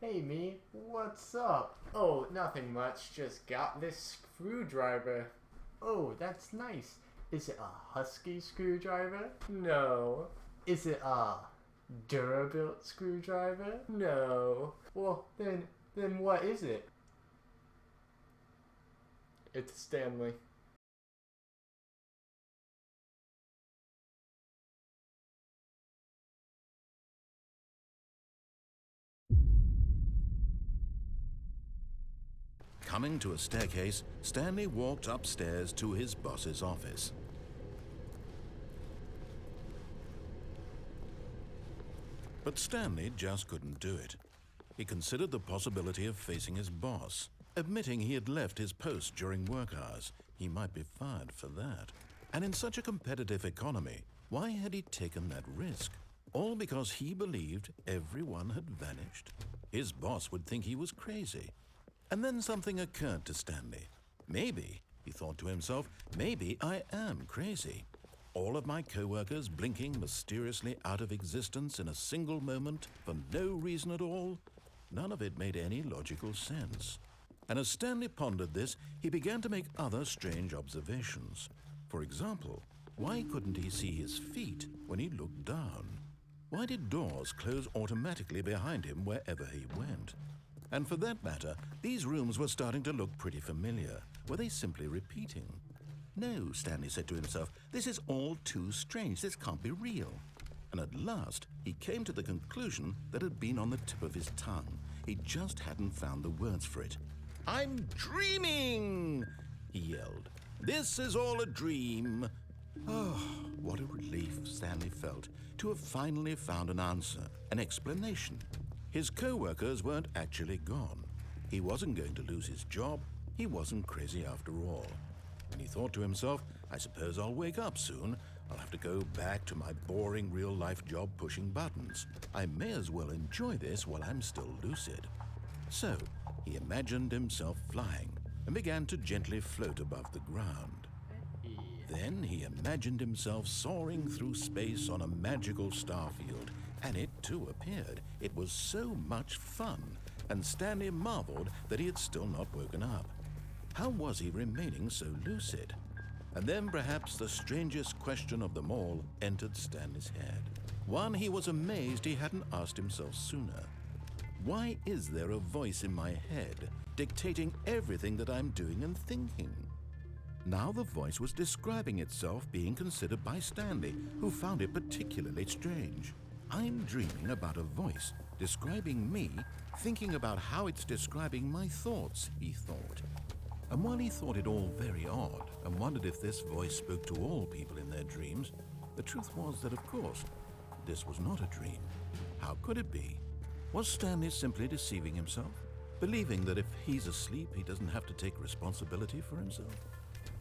Hey me, what's up? Oh, nothing much, just got this screwdriver. Oh, that's nice. Is it a Husky screwdriver? No. Is it a Durabuilt screwdriver? No. Well, then what is it? It's Stanley. Coming to a staircase, Stanley walked upstairs to his boss's office. But Stanley just couldn't do it. He considered the possibility of facing his boss, admitting he had left his post during work hours. He might be fired for that. And in such a competitive economy, why had he taken that risk? All because he believed everyone had vanished? His boss would think he was crazy. And then something occurred to Stanley. Maybe, he thought to himself, maybe I am crazy. All of my co-workers blinking mysteriously out of existence in a single moment for no reason at all? None of it made any logical sense. And as Stanley pondered this, he began to make other strange observations. For example, why couldn't he see his feet when he looked down? Why did doors close automatically behind him wherever he went? And for that matter, these rooms were starting to look pretty familiar. Were they simply repeating? No, Stanley said to himself, this is all too strange. This can't be real. And at last, he came to the conclusion that had been on the tip of his tongue. He just hadn't found the words for it. I'm dreaming, he yelled. This is all a dream. Oh, what a relief Stanley felt to have finally found an answer, an explanation. His co-workers weren't actually gone. He wasn't going to lose his job. He wasn't crazy after all. And he thought to himself, I suppose I'll wake up soon. I'll have to go back to my boring real-life job pushing buttons. I may as well enjoy this while I'm still lucid. So he imagined himself flying and began to gently float above the ground. Then he imagined himself soaring through space on a magical starfield, and it too appeared. It was so much fun, and Stanley marveled that he had still not woken up. How was he remaining so lucid? And then perhaps the strangest question of them all entered Stanley's head. One he was amazed he hadn't asked himself sooner. Why is there a voice in my head dictating everything that I'm doing and thinking? Now the voice was describing itself being considered by Stanley, who found it particularly strange. I'm dreaming about a voice describing me, thinking about how it's describing my thoughts, he thought. And while he thought it all very odd and wondered if this voice spoke to all people in their dreams, the truth was that, of course, this was not a dream. How could it be? Was Stanley simply deceiving himself, believing that if he's asleep, he doesn't have to take responsibility for himself?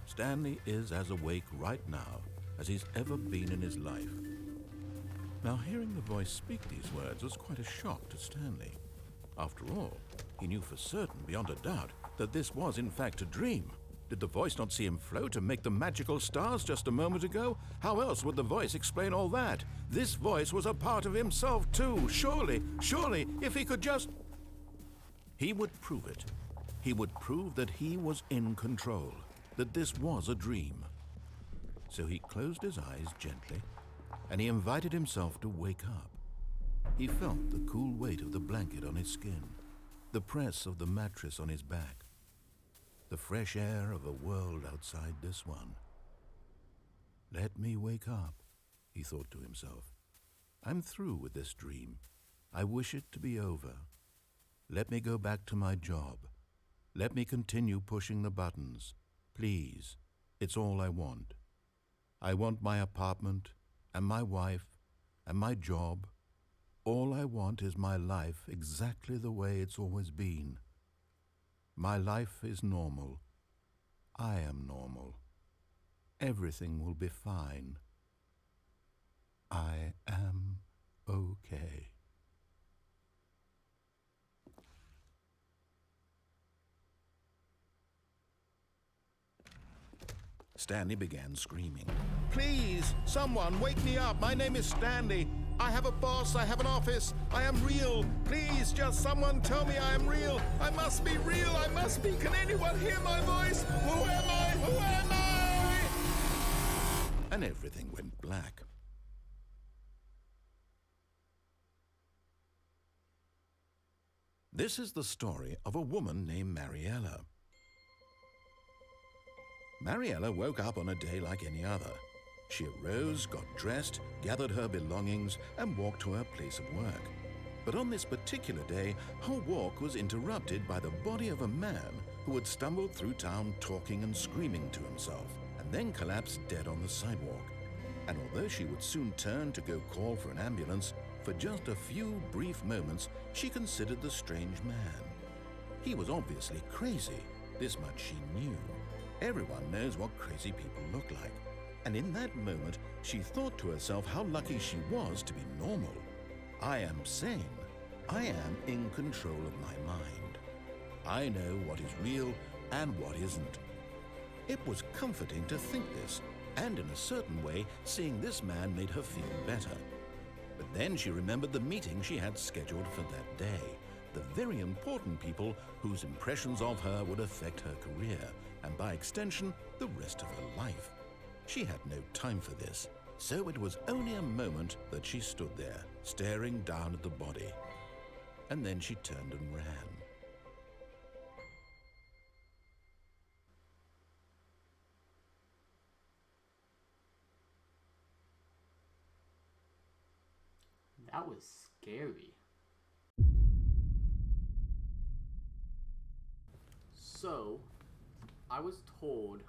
Stanley is as awake right now as he's ever been in his life. Now, hearing the voice speak these words was quite a shock to Stanley. After all, he knew for certain, beyond a doubt, that this was in fact a dream. Did the voice not see him float and make the magical stars just a moment ago? How else would the voice explain all that? This voice was a part of himself too. Surely, if he could just... He would prove it. He would prove that he was in control, that this was a dream. So he closed his eyes gently, and he invited himself to wake up. He felt the cool weight of the blanket on his skin, the press of the mattress on his back, the fresh air of a world outside this one. Let me wake up, he thought to himself. I'm through with this dream. I wish it to be over. Let me go back to my job. Let me continue pushing the buttons. Please, it's all I want. I want my apartment and my wife and my job. All I want is my life exactly the way it's always been. My life is normal. I am normal. Everything will be fine. I am okay. Stanley began screaming. Please, someone, wake me up. My name is Stanley. I have a boss, I have an office, I am real. Please, just someone tell me I am real. I must be real, I must be. Can anyone hear my voice? Who am I? Who am I? And everything went black. This is the story of a woman named Mariella. Mariella woke up on a day like any other. She arose, got dressed, gathered her belongings, and walked to her place of work. But on this particular day, her walk was interrupted by the body of a man who had stumbled through town talking and screaming to himself, and then collapsed dead on the sidewalk. And although she would soon turn to go call for an ambulance, for just a few brief moments, she considered the strange man. He was obviously crazy. This much she knew. Everyone knows what crazy people look like. And in that moment, she thought to herself how lucky she was to be normal. I am sane. I am in control of my mind. I know what is real and what isn't. It was comforting to think this, and in a certain way, seeing this man made her feel better. But then she remembered the meeting she had scheduled for that day, the very important people whose impressions of her would affect her career, and by extension, the rest of her life. She had no time for this, so it was only a moment that she stood there, staring down at the body. And then she turned and ran. That was scary. So, I was told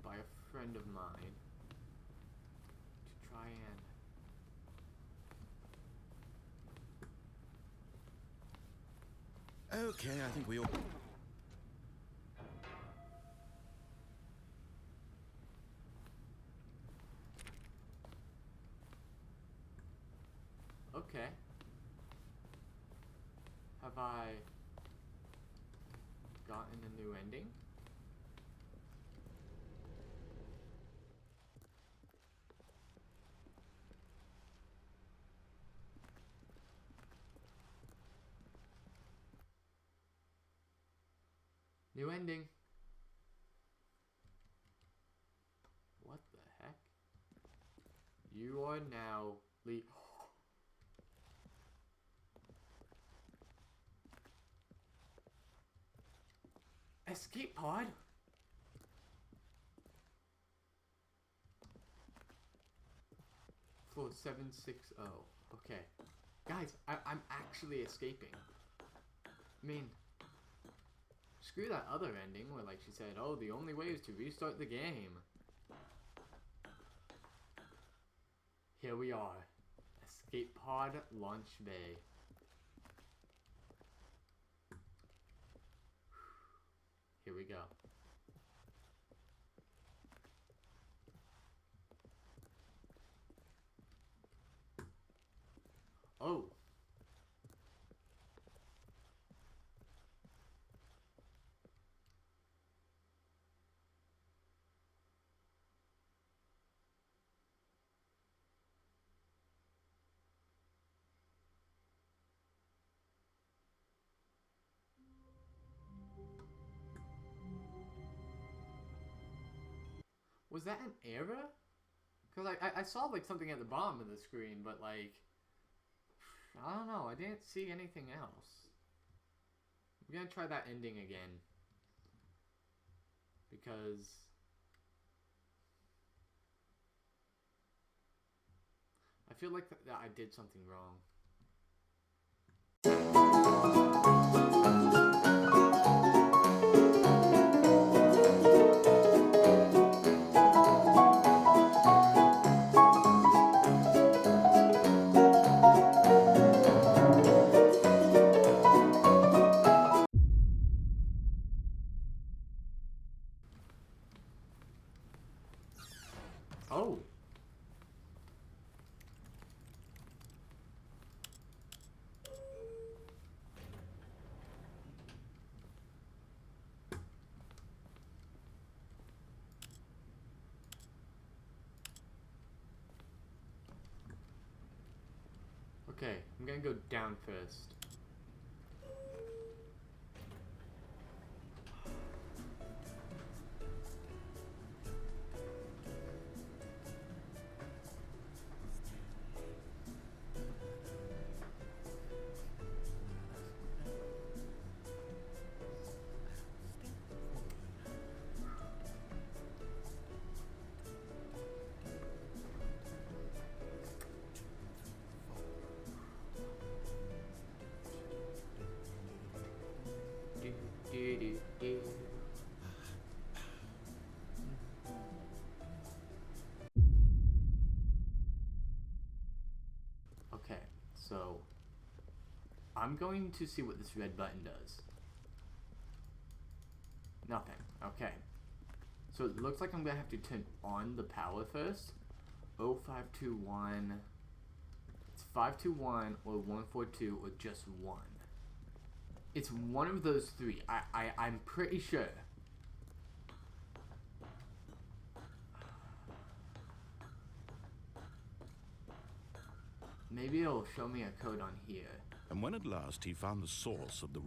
by a friend of mine to try and... Okay, I think we all... Okay. Have I gotten a new ending? New ending. What the heck? You are now Escape pod? Floor 760. Okay. Guys, I'm actually escaping. I mean, screw that other ending where like she said, oh, the only way is to restart the game. Here we are. Escape pod launch bay. Here we go. Oh. Was that an error? Because I saw like something at the bottom of the screen, but like, I don't know, I didn't see anything else. I'm gonna try that ending again. Because I feel like that I did something wrong. Oh. Okay, I'm gonna go down first. Okay, so I'm going to see what this red button does. Nothing. Okay. So it looks like I'm gonna have to turn on the power first. 0521. It's 521 or 142 or just 1. It's one of those three. I'm pretty sure. Maybe it'll show me a code on here. And when at last he found the source of the...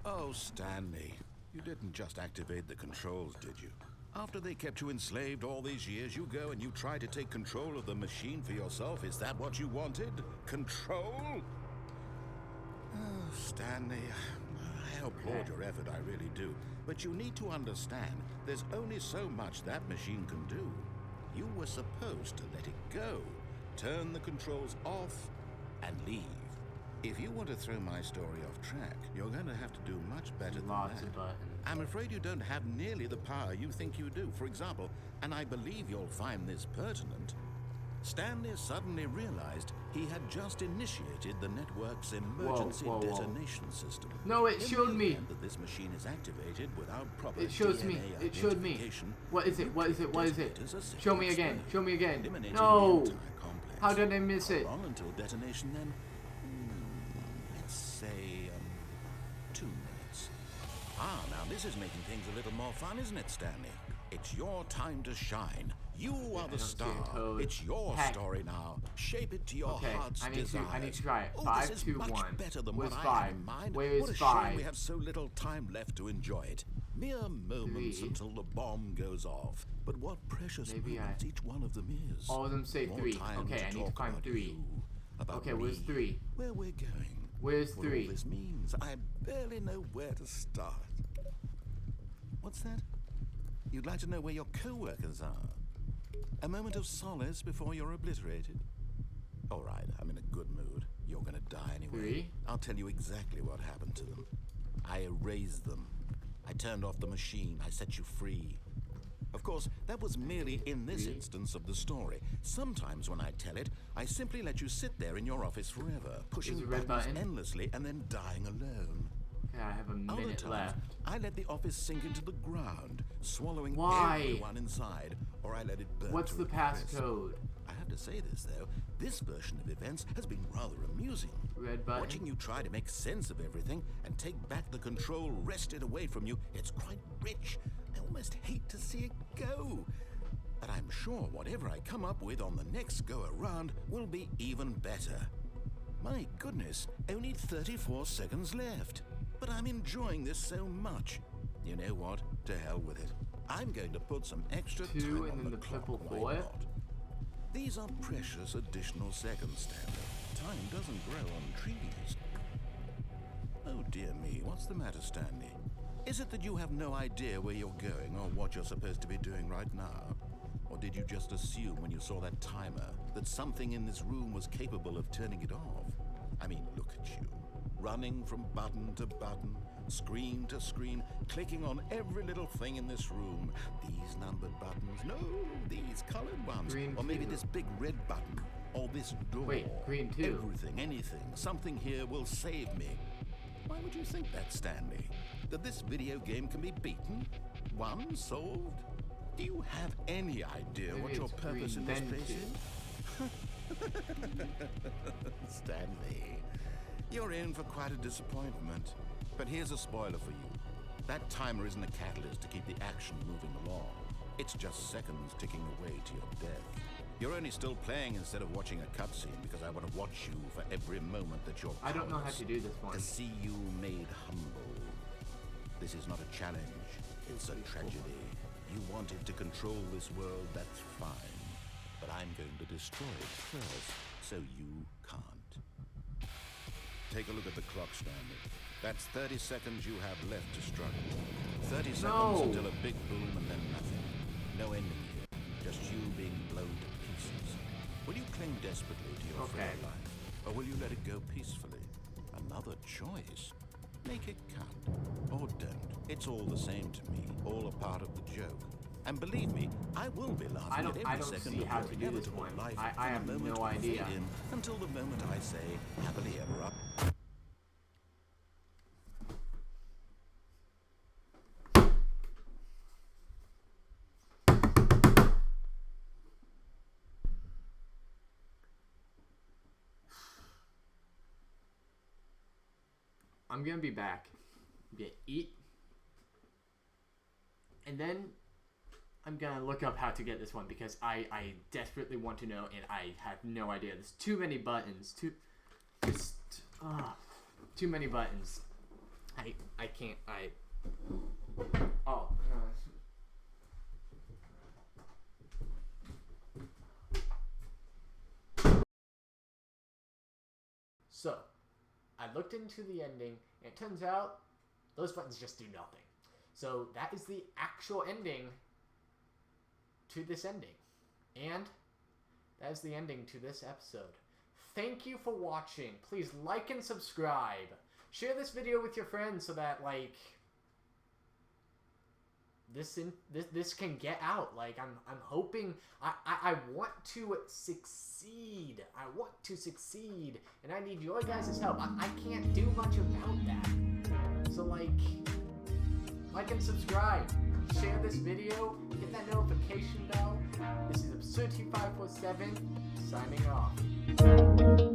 Oh, Stanley, you didn't just activate the controls, did you? After they kept you enslaved all these years, you go and you try to take control of the machine for yourself. Is that what you wanted? Control? Oh, Stanley, I applaud your effort, I really do. But you need to understand, there's only so much that machine can do. You were supposed to let it go, turn the controls off, and leave. If you want to throw my story off track, you're going to have to do much better than Lots that. of buttons. I'm afraid you don't have nearly the power you think you do. For example, and I believe you'll find this pertinent, Stanley suddenly realized he had just initiated the network's emergency detonation system. No, it showed me. That this machine is activated without proper It shows DNA me. It showed me. identification. What is it? What is it? What is it? Show me again. Show me again. Eliminating No. the entire complex. How did I miss it? How long until detonation then? Let's say 2 minutes. Ah, now this is making things a little more fun, isn't it, Stanley? It's your time to shine. You are the star. It's your story now. Shape it to your heart's desires. I need to try it. Oh, 5, this is 2, much 1. better than Where's what 5? I had in mind. Where is what a 5? shame we have so little time left to enjoy it. Mere moments 3. until the bomb goes off. But what precious Maybe moments each one of them is. All of them say More 3. time Okay, I need to talk find about 3. you, about Okay, where's me, 3? Where we're going. Where's What 3? all this means, I barely know where to start. What's that? You'd like to know where your co-workers are? A moment of solace before you're obliterated? All right, I'm in a good mood. You're gonna die anyway. 3? I'll tell you exactly what happened to them. I erased them. I turned off the machine. I set you free. Of course, that was merely in this instance of the story. Sometimes when I tell it, I simply let you sit there in your office forever, pushing buttons endlessly and then dying alone. Okay, I have a minute left. I let the office sink into the ground, swallowing everyone inside, or I let it burn. What's the passcode? I have to say this, though. This version of events has been rather amusing. Red button. Watching you try to make sense of everything and take back the control wrested away from you, it's quite rich. I almost hate to see it go. But I'm sure whatever I come up with on the next go-around will be even better. My goodness, only 34 seconds left. But I'm enjoying this so much. You know what? To hell with it. I'm going to put some extra 2 time and on then the the clock. triple Why 4. not? These are precious additional seconds, Stanley. Time doesn't grow on trees. Oh dear me, what's the matter, Stanley? Is it that you have no idea where you're going or what you're supposed to be doing right now? Or did you just assume when you saw that timer that something in this room was capable of turning it off? I mean, look at you. Running from button to button, screen to screen, clicking on every little thing in this room. These numbered buttons, no, these colored ones. Green or maybe 2. this big red button, or this door. Wait, green 2. Everything, anything, something here will save me. Why would you think that, Stanley? That this video game can be beaten? Won? Solved? Do you have any idea Maybe what your it's purpose in green, this then place is? Stanley, you're in for quite a disappointment. But here's a spoiler for you. That timer isn't a catalyst to keep the action moving along. It's just seconds ticking away to your death. You're only still playing instead of watching a cutscene because I want to watch you for every moment that you're I don't know how powerless. to do this one. To see you made humble. This is not a challenge, it's a tragedy. You wanted to control this world, that's fine. But I'm going to destroy it first, so you can't. Take a look at the clock, Stanley. That's 30 seconds you have left to struggle. 30 seconds until a big boom and then nothing. No ending here. Just you being blown to pieces. Will you cling desperately to your frail life? Or will you let it go peacefully? Another choice. Make it count. Or don't. It's all the same to me. All a part of the joke. And believe me, I will be laughing at every second see of how your to do this inevitable one. life I have from the moment no we idea. fade in until the moment I say, happily ever up. I'm gonna be back. I'm gonna eat. And then I'm gonna look up how to get this one because I desperately want to know and I have no idea. There's too many buttons. Too many buttons. I can't. Oh. So, I looked into the ending, and it turns out those buttons just do nothing. So that is the actual ending to this ending. And that is the ending to this episode. Thank you for watching. Please like and subscribe. Share this video with your friends so that, like, this can get out. Like, I'm hoping, I want to succeed. I want to succeed, and I need your guys' help. I can't do much about that. So, like and subscribe. Share this video. Hit that notification bell. This is ABSURDITY547 signing off.